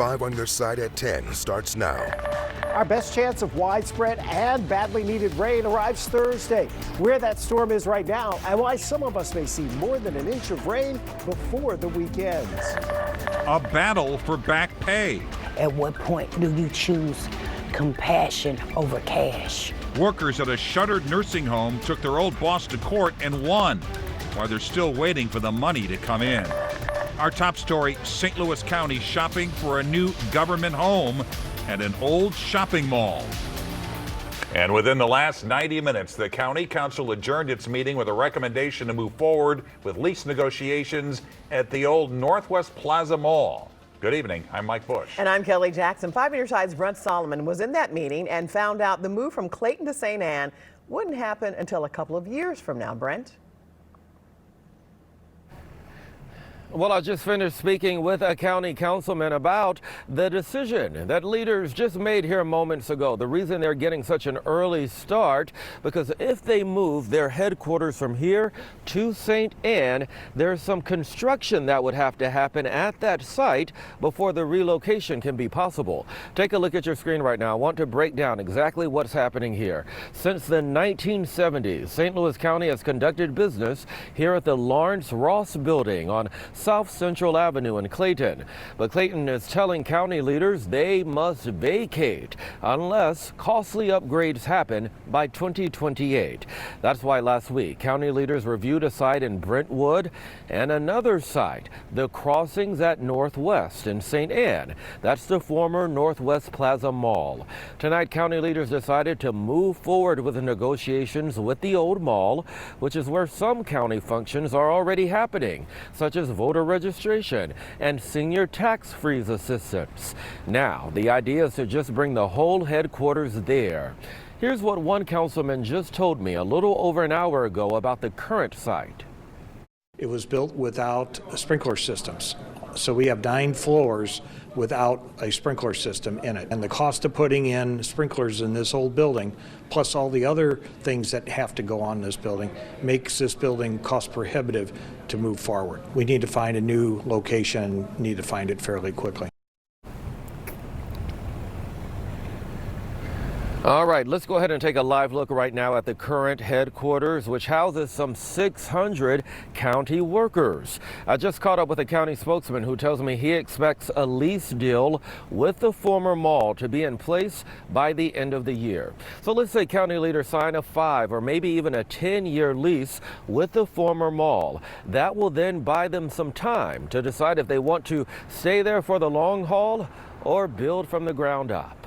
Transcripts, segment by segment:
5 on your side at 10 starts now. Our best chance of widespread and badly needed rain arrives Thursday. Where that storm is right now and why some of us may see more than an inch of rain before the weekend. A battle for back pay. At what point do you choose compassion over cash? Workers at a shuttered nursing home took their old boss to court and won, while they're still waiting for the money to come in. Our top story, St. Louis County shopping for a new government home at an old shopping mall. And within the last 90 minutes, the county council adjourned its meeting with a recommendation to move forward with lease negotiations at the old Northwest Plaza Mall. Good evening. I'm Mike Bush. And I'm Kelly Jackson. 5 on your side's Brent Solomon was in that meeting and found out the move from Clayton to St. Anne wouldn't happen until a couple of years from now. Brent? Well, I just finished speaking with a county councilman about the decision that leaders just made here moments ago. The reason they're getting such an early start, because if they move their headquarters from here to St. Anne, there's some construction that would have to happen at that site before the relocation can be possible. Take a look at your screen right now. I want to break down exactly what's happening here. Since the 1970s, St. Louis County has conducted business here at the Lawrence Ross Building on South Central Avenue in Clayton. But Clayton is telling county leaders they must vacate unless costly upgrades happen by 2028. That's why last week, county leaders reviewed a site in Brentwood and another site, the crossings at Northwest in St. Anne. That's the former Northwest Plaza Mall. Tonight, county leaders decided to move forward with the negotiations with the old mall, which is where some county functions are already happening, such as voter registration and senior tax freeze assistance. Now, the idea is to just bring the whole headquarters there. Here's what one councilman just told me a little over an hour ago about the current site. It was built without sprinkler systems. So we have 9 floors without a sprinkler system in it. And the cost of putting in sprinklers in this old building, plus all the other things that have to go on in this building, makes this building cost prohibitive to move forward. We need to find a new location, need to find it fairly quickly. All right, let's go ahead and take a live look right now at the current headquarters, which houses some 600 county workers. I just caught up with a county spokesman who tells me he expects a lease deal with the former mall to be in place by the end of the year. So let's say county leaders sign a 5 or maybe even a 10-year lease with the former mall. That will then buy them some time to decide if they want to stay there for the long haul or build from the ground up.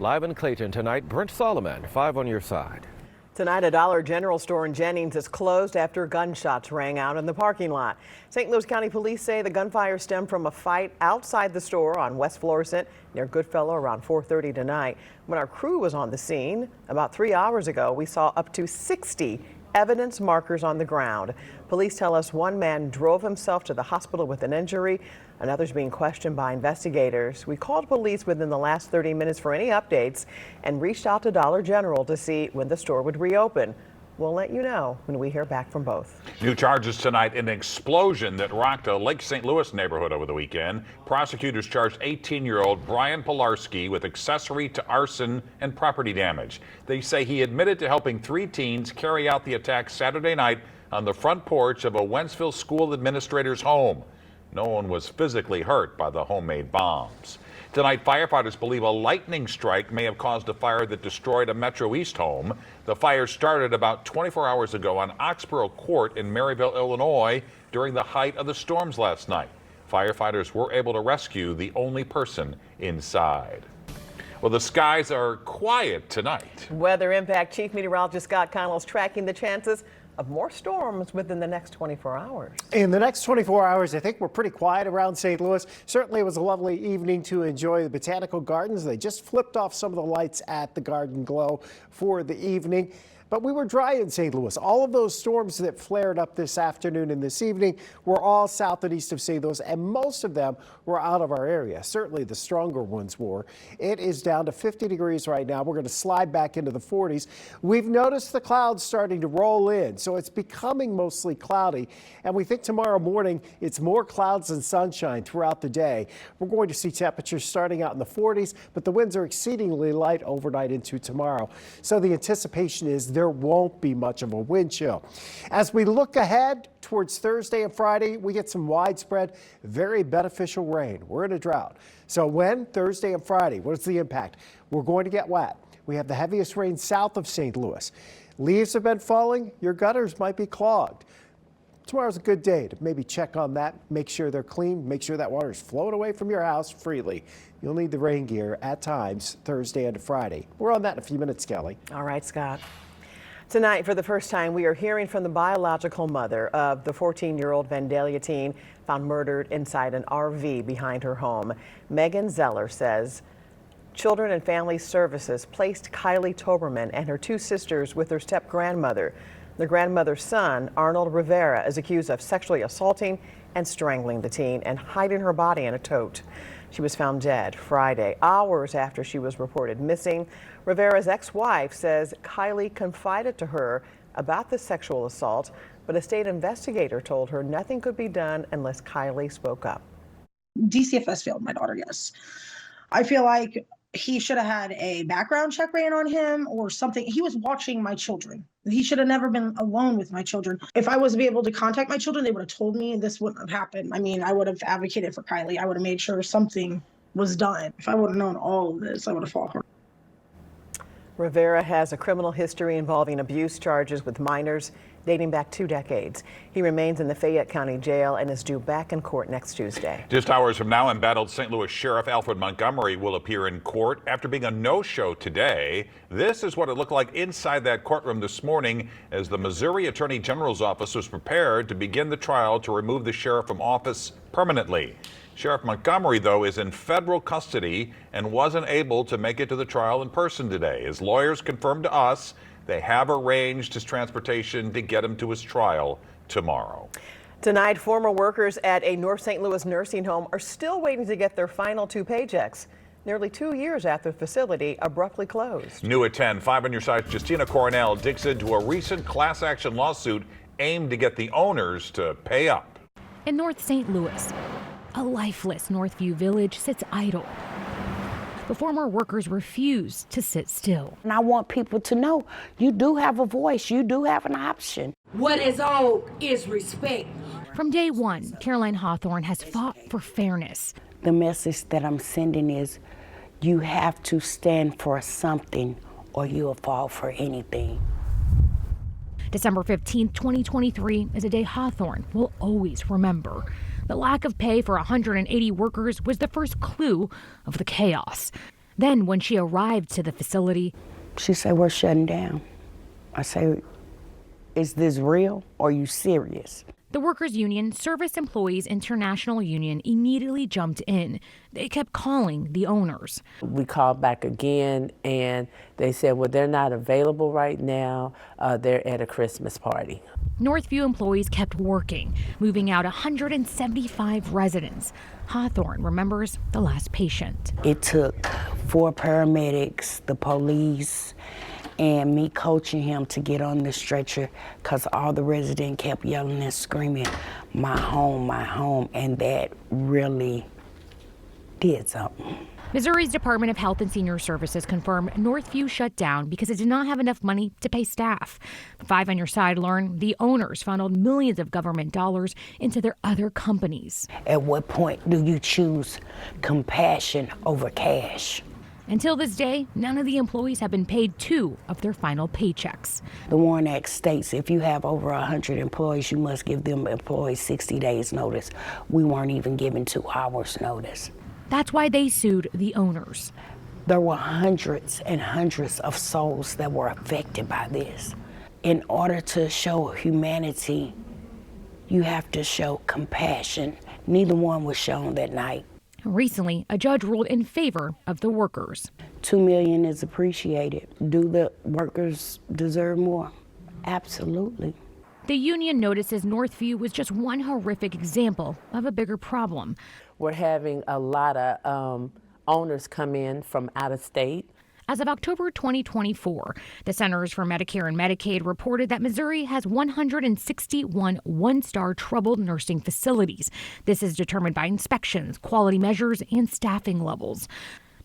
Live in Clayton tonight, Brent Solomon, 5 on your side. Tonight, a Dollar General store in Jennings is closed after gunshots rang out in the parking lot. St. Louis County Police say the gunfire stemmed from a fight outside the store on West Florissant near Goodfellow around 4:30 tonight. When our crew was on the scene about 3 hours ago, we saw up to 60 evidence markers on the ground. Police tell us one man drove himself to the hospital with an injury. Another's being questioned by investigators. We called police within the last 30 minutes for any updates and reached out to Dollar General to see when the store would reopen. We'll let you know when we hear back from both. New charges tonight in an explosion that rocked a Lake St. Louis neighborhood over the weekend. Prosecutors charged 18-year-old Brian Pilarski with accessory to arson and property damage. They say he admitted to helping 3 teens carry out the attack Saturday night on the front porch of a Wentzville school administrator's home. No one was physically hurt by the homemade bombs. Tonight, firefighters believe a lightning strike may have caused a fire that destroyed a Metro East home. The fire started about 24 hours ago on Oxborough Court in Maryville, Illinois, during the height of the storms last night. Firefighters were able to rescue the only person inside. Well, the skies are quiet tonight. Weather Impact Chief Meteorologist Scott Connell is tracking the chances of more storms within the next 24 hours. In the next 24 hours, I think we're pretty quiet around St. Louis. Certainly it was a lovely evening to enjoy the botanical gardens. They just flipped off some of the lights at the Garden Glow for the evening. But we were dry in St. Louis. All of those storms that flared up this afternoon and this evening were all south and east of St. Louis, and most of them were out of our area. Certainly the stronger ones were. It is down to 50 degrees right now. We're going to slide back into the 40s. We've noticed the clouds starting to roll in, so it's becoming mostly cloudy. And we think tomorrow morning it's more clouds and sunshine throughout the day. We're going to see temperatures starting out in the 40s, but the winds are exceedingly light overnight into tomorrow. So the anticipation is there won't be much of a wind chill. As we look ahead towards Thursday and Friday, we get some widespread, very beneficial rain. We're in a drought. So when Thursday and Friday, what's the impact? We're going to get wet. We have the heaviest rain south of St. Louis. Leaves have been falling. Your gutters might be clogged. Tomorrow's a good day to maybe check on that, make sure they're clean, make sure that water is flowing away from your house freely. You'll need the rain gear at times Thursday and Friday. We're on that in a few minutes, Kelly. All right, Scott. Tonight, for the first time, we are hearing from the biological mother of the 14-year-old Vandalia teen found murdered inside an RV behind her home. Megan Zeller says Children and Family Services placed Kylie Toberman and her two sisters with her step-grandmother. The grandmother's son, Arnold Rivera, is accused of sexually assaulting and strangling the teen and hiding her body in a tote. She was found dead Friday, hours after she was reported missing. Rivera's ex-wife says Kylie confided to her about the sexual assault, but a state investigator told her nothing could be done unless Kylie spoke up. DCFS failed my daughter, yes. I feel like he should have had a background check ran on him or something. He was watching my children. He should have never been alone with my children. If I was to be able to contact my children, they would have told me this wouldn't have happened. I mean, I would have advocated for Kylie. I would have made sure something was done. If I would have known all of this, I would have fought her. Rivera has a criminal history involving abuse charges with minors dating back 2 decades. He remains in the Fayette County Jail and is due back in court next Tuesday. Just hours from now, embattled St. Louis Sheriff Alfred Montgomery will appear in court after being a no-show today. This is what it looked like inside that courtroom this morning as the Missouri Attorney General's office was prepared to begin the trial to remove the sheriff from office permanently. Sheriff Montgomery, though, is in federal custody and wasn't able to make it to the trial in person today. His lawyers confirmed to us they have arranged his transportation to get him to his trial tomorrow. Tonight, former workers at a North St. Louis nursing home are still waiting to get their final 2 paychecks, nearly 2 years after the facility abruptly closed. New at 10, 5 on your side, Justina Coronel digs into a recent class action lawsuit aimed to get the owners to pay up. In North St. Louis, a lifeless Northview village sits idle. The former workers refuse to sit still. And I want people to know you do have a voice, you do have an option. What is owed is respect. From day one, Caroline Hawthorne has fought for fairness. The message that I'm sending is you have to stand for something or you'll fall for anything. December 15, 2023 is a day Hawthorne will always remember. The lack of pay for 180 workers was the first clue of the chaos. Then when she arrived to the facility, she said, "We're shutting down." I say, "Is this real or are you serious?" The workers' union, Service Employees International Union, immediately jumped in. They kept calling the owners. We called back again and they said, well, they're not available right now. They're at a Christmas party. Northview employees kept working, moving out 175 residents. Hawthorne remembers the last patient. It took 4 paramedics, the police, and me coaching him to get on the stretcher because all the residents kept yelling and screaming, my home, and that really did something. Missouri's Department of Health and Senior Services confirmed Northview shut down because it did not have enough money to pay staff. 5 on your side learned the owners funneled millions of government dollars into their other companies. At what point do you choose compassion over cash? Until this day, none of the employees have been paid 2 of their final paychecks. The Warren Act states if you have over 100 employees, you must give them employees 60 days notice. We weren't even given 2 hours notice. That's why they sued the owners. There were hundreds and hundreds of souls that were affected by this. In order to show humanity, you have to show compassion. Neither one was shown that night. Recently, a judge ruled in favor of the workers. $2 million is appreciated. Do the workers deserve more? Absolutely. The union notices Northview was just one horrific example of a bigger problem. We're having a lot of owners come in from out of state. As of October 2024, the Centers for Medicare and Medicaid reported that Missouri has 161 one-star troubled nursing facilities. This is determined by inspections, quality measures, and staffing levels.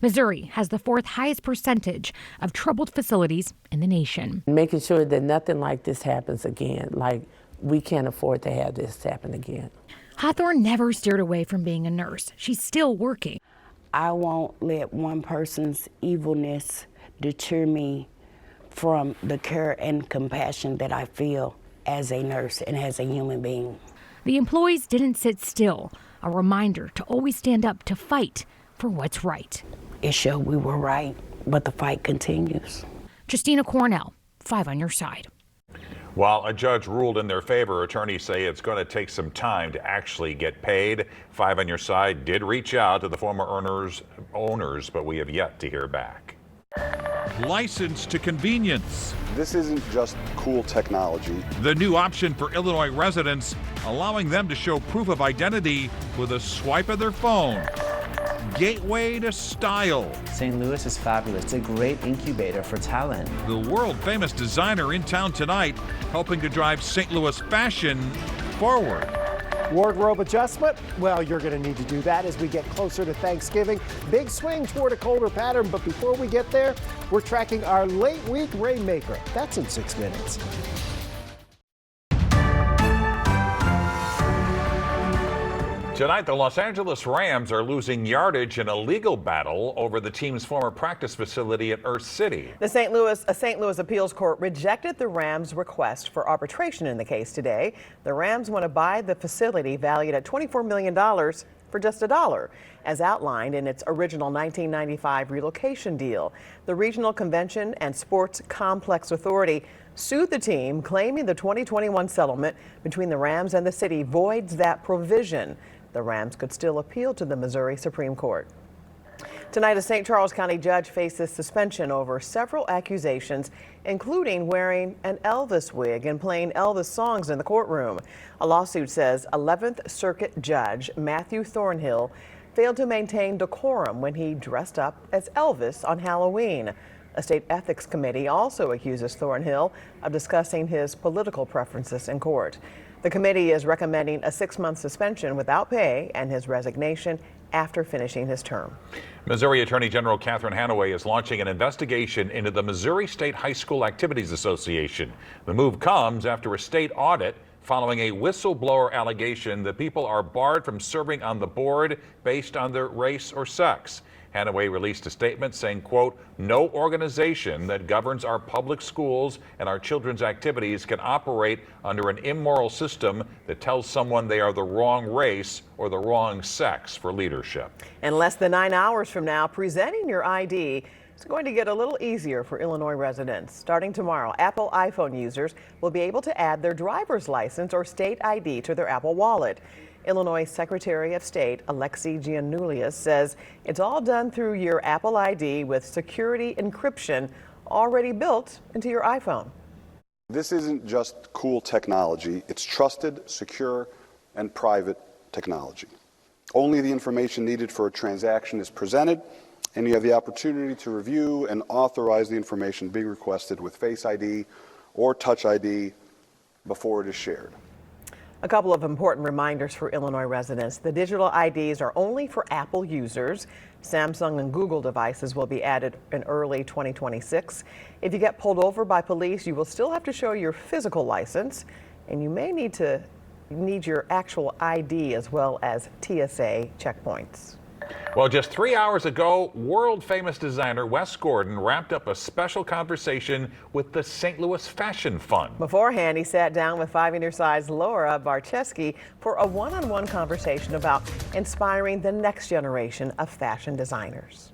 Missouri has the fourth highest percentage of troubled facilities in the nation. Making sure that nothing like this happens again. Like, we can't afford to have this happen again. Hawthorne never steered away from being a nurse. She's still working. I won't let one person's evilness deter me from the care and compassion that I feel as a nurse and as a human being. The employees didn't sit still, a reminder to always stand up to fight for what's right. It showed we were right, but the fight continues. Justina Cornell, 5 on your side. While a judge ruled in their favor, attorneys say it's going to take some time to actually get paid. 5 on your side did reach out to the former owners, but we have yet to hear back. License to convenience. This isn't just cool technology. The new option for Illinois residents, allowing them to show proof of identity with a swipe of their phone. Gateway to style. St. Louis is fabulous. It's a great incubator for talent. The world-famous designer in town tonight, helping to drive St. Louis fashion forward. Wardrobe adjustment? Well, you're going to need to do that as we get closer to Thanksgiving. Big swing toward a colder pattern, but before we get there, we're tracking our late week rainmaker. That's in 6 minutes. Tonight, the Los Angeles Rams are losing yardage in a legal battle over the team's former practice facility at Earth City. A St. Louis appeals court rejected the Rams' request for arbitration in the case today. The Rams want to buy the facility valued at $24 million for just $1, as outlined in its original 1995 relocation deal. The Regional Convention and Sports Complex Authority sued the team, claiming the 2021 settlement between the Rams and the city voids that provision. The Rams could still appeal to the Missouri Supreme Court. Tonight, a St. Charles County judge faces suspension over several accusations, including wearing an Elvis wig and playing Elvis songs in the courtroom. A lawsuit says 11th Circuit Judge Matthew Thornhill failed to maintain decorum when he dressed up as Elvis on Halloween. A state ethics committee also accuses Thornhill of discussing his political preferences in court. The committee is recommending a 6-month suspension without pay and his resignation after finishing his term. Missouri Attorney General Catherine Hanaway is launching an investigation into the Missouri State High School Activities Association. The move comes after a state audit following a whistleblower allegation that people are barred from serving on the board based on their race or sex. Hanaway released a statement saying, quote, "No organization that governs our public schools and our children's activities can operate under an immoral system that tells someone they are the wrong race or the wrong sex for leadership." In less than 9 hours from now, presenting your ID is going to get a little easier for Illinois residents. Starting tomorrow, Apple iPhone users will be able to add their driver's license or state ID to their Apple Wallet. Illinois Secretary of State Alexi Giannoulias says it's all done through your Apple ID with security encryption already built into your iPhone. This isn't just cool technology. It's trusted, secure, and private technology. Only the information needed for a transaction is presented, and you have the opportunity to review and authorize the information being requested with Face ID or Touch ID before it is shared. A couple of important reminders for Illinois residents. The digital IDs are only for Apple users. Samsung and Google devices will be added in early 2026. If you get pulled over by police, you will still have to show your physical license, and you may need your actual ID as well as TSA checkpoints. Well, just 3 hours ago, world-famous designer Wes Gordon wrapped up a special conversation with the St. Louis Fashion Fund. Beforehand, he sat down with 5 on your side's Laura Barcheski for a one-on-one conversation about inspiring the next generation of fashion designers.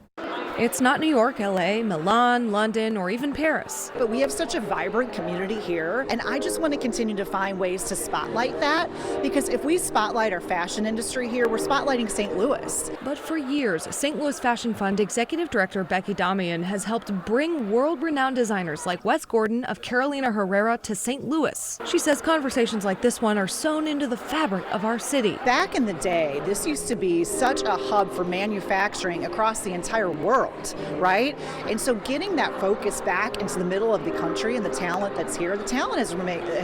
It's not New York, LA, Milan, London, or even Paris. But we have such a vibrant community here, and I just want to continue to find ways to spotlight that, because if we spotlight our fashion industry here, we're spotlighting St. Louis. But for years, St. Louis Fashion Fund Executive Director Becky Damian has helped bring world-renowned designers like Wes Gordon of Carolina Herrera to St. Louis. She says conversations like this one are sewn into the fabric of our city. Back in the day, this used to be such a hub for manufacturing across the entire world, right? And so getting that focus back into the middle of the country and the talent that's here, the talent has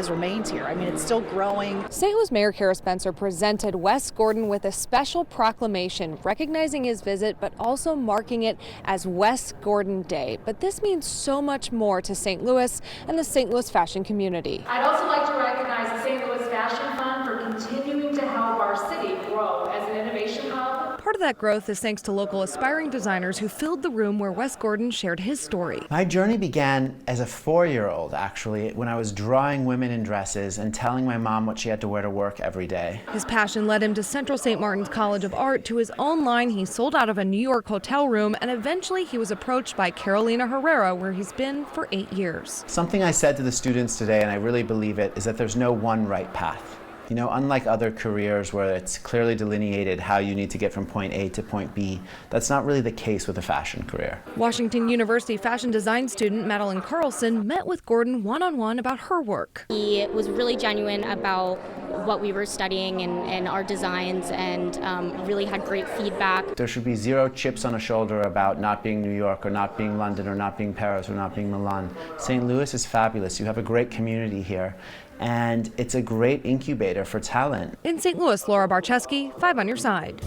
remained here. I mean, it's still growing. St. Louis Mayor Kara Spencer presented Wes Gordon with a special proclamation recognizing his visit, but also marking it as Wes Gordon Day. But this means so much more to St. Louis and the St. Louis fashion community. I'd also like to recognize the St. Louis Fashion Fund for continuing to help our city grow as an innovation hub. Part of that growth is thanks to local aspiring designers who filled the room where Wes Gordon shared his story. My journey began as a 4-year-old, actually, when I was drawing women in dresses and telling my mom what she had to wear to work every day. His passion led him to Central St. Martin's College of Art, to his own line he sold out of a New York hotel room, and eventually he was approached by Carolina Herrera, where he's been for 8 years. Something I said to the students today, and I really believe it, is that there's no one right path. You know, unlike other careers where it's clearly delineated how you need to get from point A to point B, that's not really the case with a fashion career. Washington University fashion design student Madeline Carlson met with Gordon one-on-one about her work. He was really genuine about what we were studying and our designs, and really had great feedback. There should be zero chips on a shoulder about not being New York or not being London or not being Paris or not being Milan. St. Louis is fabulous. You have a great community here, and it's a great incubator for talent. In St. Louis, Laura Barczewski, 5 on your side.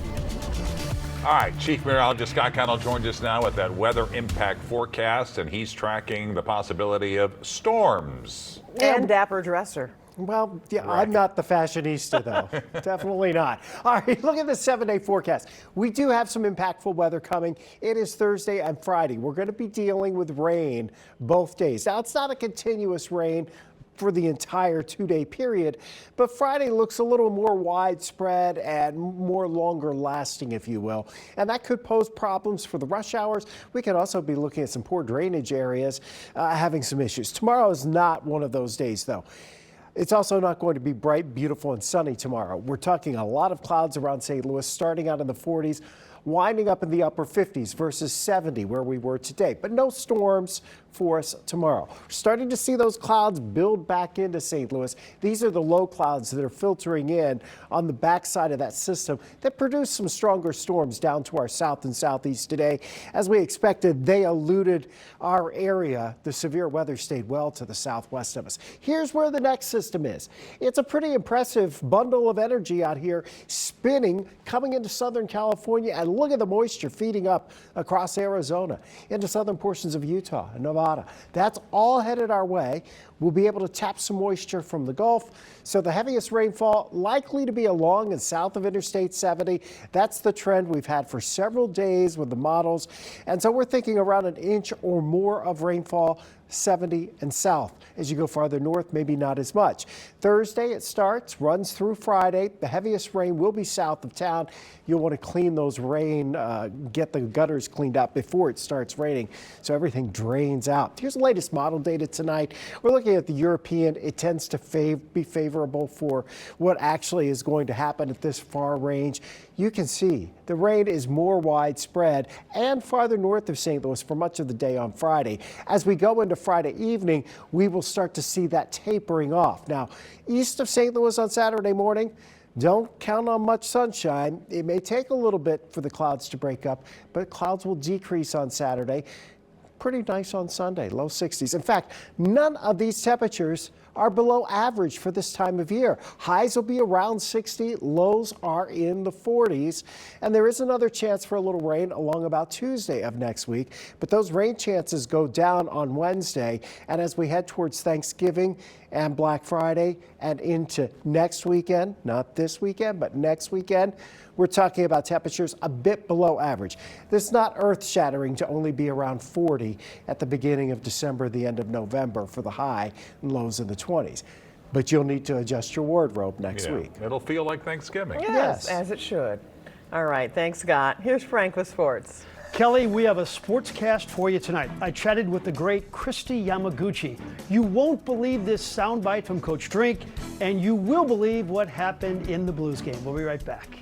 All right, Chief Meteorologist Scott Connell joins us now with that weather impact forecast, and he's tracking the possibility of storms. And dapper dresser. Well, yeah, Right. I'm not the fashionista, though. Definitely not. All right, look at the 7-day forecast. We do have some impactful weather coming. It is Thursday and Friday. We're going to be dealing with rain both days. Now, it's not a continuous rain for the entire 2-day period, but Friday looks a little more widespread and more longer lasting, if you will, and that could pose problems for the rush hours. We could also be looking at some poor drainage areas having some issues. Tomorrow is not one of those days, though. It's also not going to be bright, beautiful, and sunny tomorrow. We're talking a lot of clouds around St. Louis, starting out in the 40s, winding up in the upper 50s versus 70 where we were today. But no storms for us tomorrow. We're starting to see those clouds build back into St. Louis. These are the low clouds that are filtering in on the backside of that system that produced some stronger storms down to our south and southeast today. As we expected, they eluded our area. The severe weather stayed well to the southwest of us. Here's where the next system is. It's a pretty impressive bundle of energy out here spinning, coming into Southern California, and look at the moisture feeding up across Arizona into southern portions of Utah and Nevada. That's all headed our way. We'll be able to tap some moisture from the Gulf. So the heaviest rainfall likely to be along and south of Interstate 70. That's the trend we've had for several days with the models. And so we're thinking around an inch or more of rainfall 70 and south. As you go farther north, maybe not as much. Thursday it starts, runs through Friday. The heaviest rain will be south of town. You'll want to clean those get the gutters cleaned up before it starts raining so everything drains out. Here's the latest model data tonight. We're looking at the European. It tends to be favorable for what actually is going to happen at this far range. You can see the rain is more widespread and farther north of St. Louis for much of the day on Friday. As we go into Friday evening, we will start to see that tapering off. Now, east of St. Louis on Saturday morning, don't count on much sunshine. It may take a little bit for the clouds to break up, but clouds will decrease on Saturday. Pretty nice on Sunday, low 60s. In fact, none of these temperatures are below average for this time of year. Highs will be around 60, lows are in the 40s, and there is another chance for a little rain along about Tuesday of next week, but those rain chances go down on Wednesday, and as we head towards Thanksgiving and Black Friday and into next weekend, not this weekend, but next weekend, we're talking about temperatures a bit below average. This is not earth-shattering to only be around 40 at the beginning of December, the end of November for the high, and lows in the 20s. But you'll need to adjust your wardrobe next week. It'll feel like Thanksgiving. Yes, as it should. All right, thanks, Scott. Here's Frank with sports. Kelly, we have a sportscast for you tonight. I chatted with the great Kristi Yamaguchi. You won't believe this soundbite from Coach Drink, and you will believe what happened in the Blues game. We'll be right back.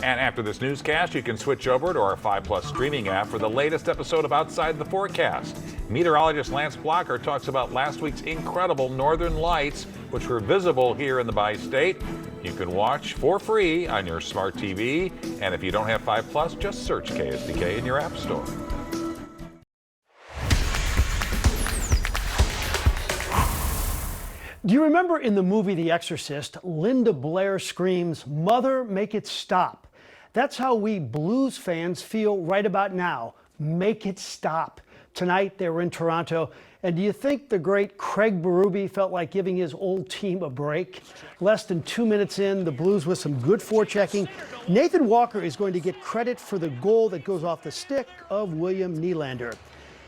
And after this newscast, you can switch over to our 5+ streaming app for the latest episode of Outside the Forecast. Meteorologist Lance Blocker talks about last week's incredible northern lights, which were visible here in the bi-state. You can watch for free on your smart TV. And if you don't have 5+, just search KSDK in your app store. Do you remember in the movie The Exorcist, Linda Blair screams, "Mother, make it stop." That's how we Blues fans feel right about now. Make it stop. Tonight, they were in Toronto. And do you think the great Craig Berube felt like giving his old team a break? Less than 2 minutes in, the Blues with some good forechecking. Nathan Walker is going to get credit for the goal that goes off the stick of William Nylander.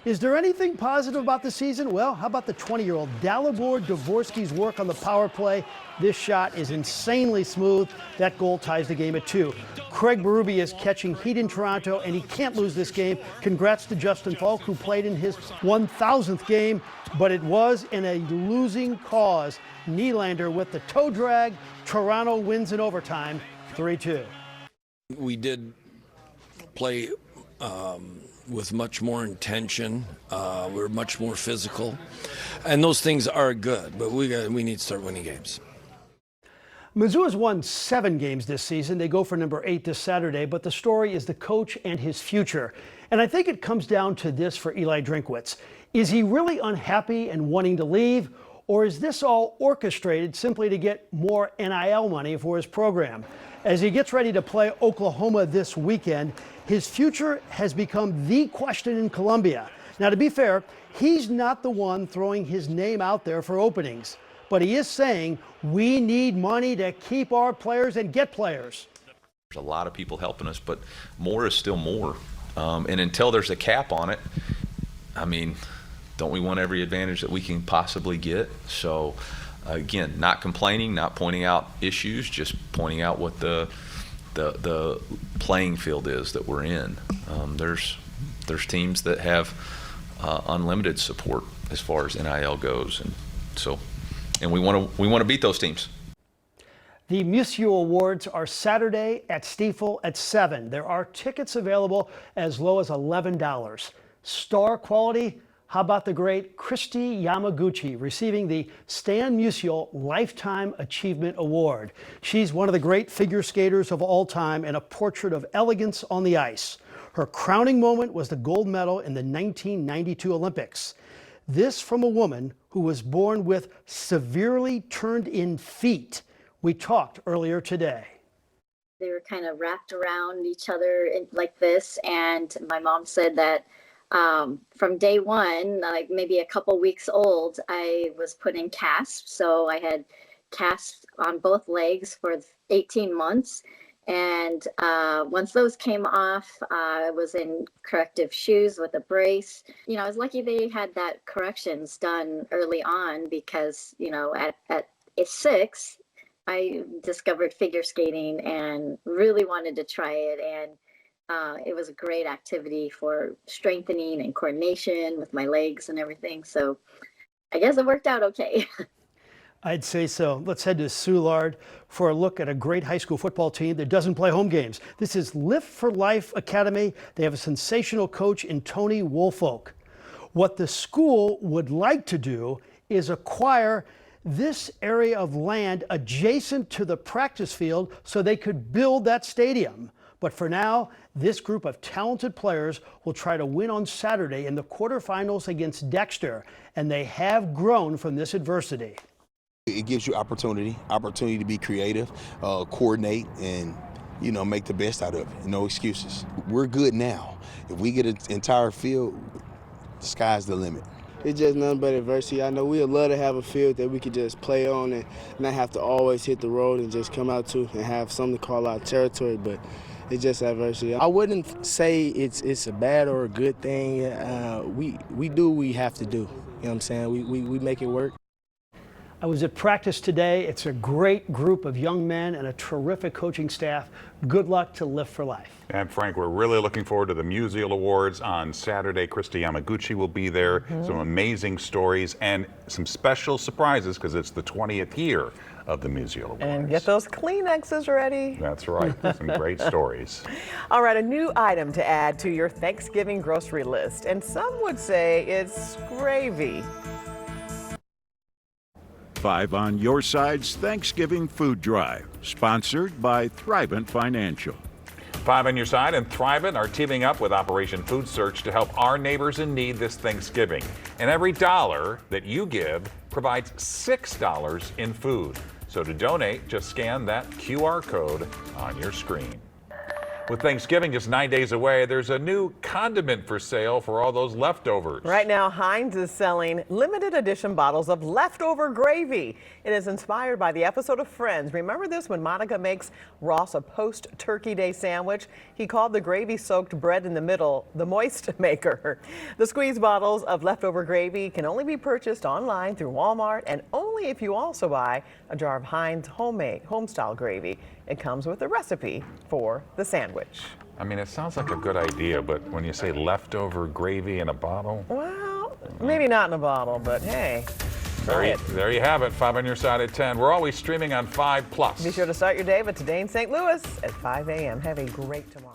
Is there anything positive about the season? Well, how about the 20-year-old Dalibor Dvorsky's work on the power play? This shot is insanely smooth. That goal ties the game at 2. Craig Berube is catching heat in Toronto, and he can't lose this game. Congrats to Justin Falk, who played in his 1,000th game, but it was in a losing cause. Nylander with the toe drag. Toronto wins in overtime, 3-2. We did play with much more intention. We're much more physical, and those things are good. But we need to start winning games. Mizzou has won 7 games this season. They go for number 8 this Saturday, but the story is the coach and his future. And I think it comes down to this for Eli Drinkwitz. Is he really unhappy and wanting to leave, or is this all orchestrated simply to get more NIL money for his program? As he gets ready to play Oklahoma this weekend, his future has become the question in Columbia. Now, to be fair, he's not the one throwing his name out there for openings, but he is saying we need money to keep our players and get players. There's a lot of people helping us, but more is still more. And until there's a cap on it, I mean, don't we want every advantage that we can possibly get? So, again, not complaining, not pointing out issues, just pointing out what the playing field is that we're in. There's teams that have unlimited support as far as NIL goes, and we want to beat those teams. The Musial Awards are Saturday at Stiefel at 7. There are tickets available as low as $11. Star quality. How about the great Kristi Yamaguchi receiving the Stan Musial Lifetime Achievement Award? She's one of the great figure skaters of all time and a portrait of elegance on the ice. Her crowning moment was the gold medal in the 1992 Olympics. This from a woman who was born with severely turned-in feet. We talked earlier today. They were kind of wrapped around each other like this, and my mom said that from day one, like maybe a couple weeks old, I was put in casts. So I had casts on both legs for 18 months. And once those came off, I was in corrective shoes with a brace. You know, I was lucky they had that corrections done early on because, you know, at 6, I discovered figure skating and really wanted to try it. And it was a great activity for strengthening and coordination with my legs and everything. So I guess it worked out okay. I'd say so. Let's head to Soulard for a look at a great high school football team that doesn't play home games. This is Lift for Life Academy. They have a sensational coach in Tony Woolfolk. What the school would like to do is acquire this area of land adjacent to the practice field so they could build that stadium. But for now, this group of talented players will try to win on Saturday in the quarterfinals against Dexter, and they have grown from this adversity. It gives you opportunity to be creative, coordinate, and, you know, make the best out of it. No excuses. We're good now. If we get an entire field, the sky's the limit. It's just nothing but adversity. I know we'd love to have a field that we could just play on and not have to always hit the road and just come out to and have something to call our territory, but it's just adversity. I wouldn't say it's a bad or a good thing. We do what we have to do. You know what I'm saying? We make it work. I was at practice today. It's a great group of young men and a terrific coaching staff. Good luck to Lift for Life. And Frank, we're really looking forward to the Musial Awards on Saturday. Christy Yamaguchi will be there. Some amazing stories and some special surprises because it's the 20th year of the Musial Awards. And get those Kleenexes ready. That's right. Some great stories. All right, a new item to add to your Thanksgiving grocery list. And some would say it's gravy. 5 on Your Side's Thanksgiving Food Drive, sponsored by Thrivent Financial. 5 on Your Side and Thrivent are teaming up with Operation Food Search to help our neighbors in need this Thanksgiving. And every dollar that you give provides $6 in food. So to donate, just scan that QR code on your screen. With Thanksgiving just 9 days away, there's a new condiment for sale for all those leftovers. Right now, Heinz is selling limited edition bottles of leftover gravy. It is inspired by the episode of Friends. Remember this when Monica makes Ross a post-Turkey Day sandwich? He called the gravy-soaked bread in the middle the moist maker. The squeeze bottles of leftover gravy can only be purchased online through Walmart and only if you also buy a jar of Heinz home-style gravy. It comes with a recipe for the sandwich. I mean, it sounds like a good idea, but when you say leftover gravy in a bottle? Well, maybe not in a bottle, but hey. There you have it, 5 on Your Side at 10. We're always streaming on 5+. Be sure to start your day with Today in St. Louis at 5 a.m. Have a great tomorrow.